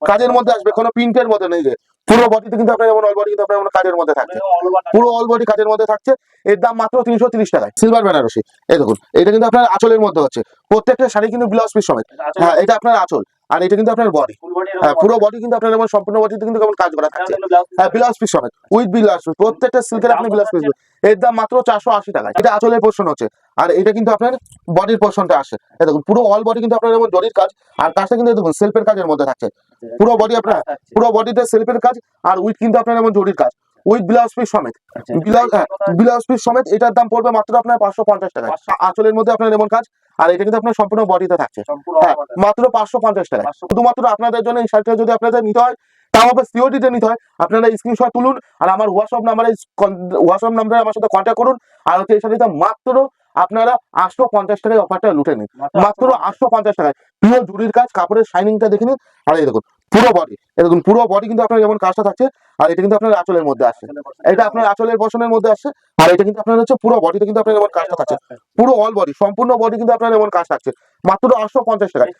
কাজের মধ্যে আসবে, কোনো প্রিন্টের মধ্যে নেই যে পুরো বডিতে কিন্তু আপনার যেমন অল বডি কিন্তু আপনার যেমন কাজের মধ্যে থাকছে, পুরো অল বডি কাজের মধ্যে থাকছে। এর দাম মাত্র 330 টাকায়, সিলভার বেনারসি। এই দেখুন এটা কিন্তু আপনার আঁচলের মধ্যে হচ্ছে, প্রত্যেকটা শাড়ি কিন্তু ব্লাউজ পিস সমেত। হ্যাঁ এটা আপনার আঁচল, আর এটা কিন্তু আপনার বডি। হ্যাঁ পুরো বডি কিন্তু আপনার যেমন সম্পূর্ণ বডিতে কিন্তু কেমন কাজ করা থাকছে। হ্যাঁ ব্লাউজ পিস সমেত, উইথ ব্লাউজ পিস, প্রত্যেকটা সিল্কের আপনি ব্লাউজ পিস। এর দাম মাত্র 480 টাকায়। এটা আঁচলের পোর্শন হচ্ছে, আর এটা কিন্তু আপনার বডির পোর্শনটা আসে। এই দেখুন পুরো অল বডি কিন্তু আপনার যেমন জরির কাজ, আর কাজটা কিন্তু দেখুন সেলফের কাজের মধ্যে থাকছে। পুরো বডি আপনার, পুরো বডিতে সেলফের কাজ, আর উইথ কিন্তু আপনার যেমন জরির কাজ, উইথ ব্লাউজ পিস সমেত। ব্লাউজ পিস সমেত এটার দাম পড়বে মাত্র আপনার 550 টাকা। আঁচলের মধ্যে আপনার যেমন কাজ, আর এটা কিন্তু আপনার সম্পূর্ণ বডিতে থাকছে। হ্যাঁ মাত্র 550 টাকা। শুধুমাত্র আপনাদের জন্য এই শাড়িটা যদি আপনাদের নিতে হয়, তাও আবার সিওডিতে নিতে হয়, আপনারা স্ক্রিনশট তুলুন আর আমার হোয়াটসঅ্যাপ নাম্বারে আমার সাথে কন্ট্যাক্ট করুন। আর হচ্ছে এই শাড়িটা মাত্র আপনারা 850 টাকায় অফারটা লুটে নিন, মাত্র 850 টাকায়। পুরো জুড়ির কাজ, কাপড়ের শাইনিংটা দেখে নিন। আর এই দেখুন পুরো বডি, দেখুন পুরো বডি কিন্তু আপনার যেমন কাজটা থাকছে, আর এটা কিন্তু আপনার আঁচলের মধ্যে আসছে। এটা আপনার আঁচলের বসনের মধ্যে আসছে, আর এটা কিন্তু আপনার হচ্ছে পুরো বডিতে কিন্তু আপনার যেমন কাজটা থাকছে, পুরো অল বডি সম্পূর্ণ বডি কিন্তু আপনার যেমন কাজ থাকছে, মাত্র 850 টাকায়।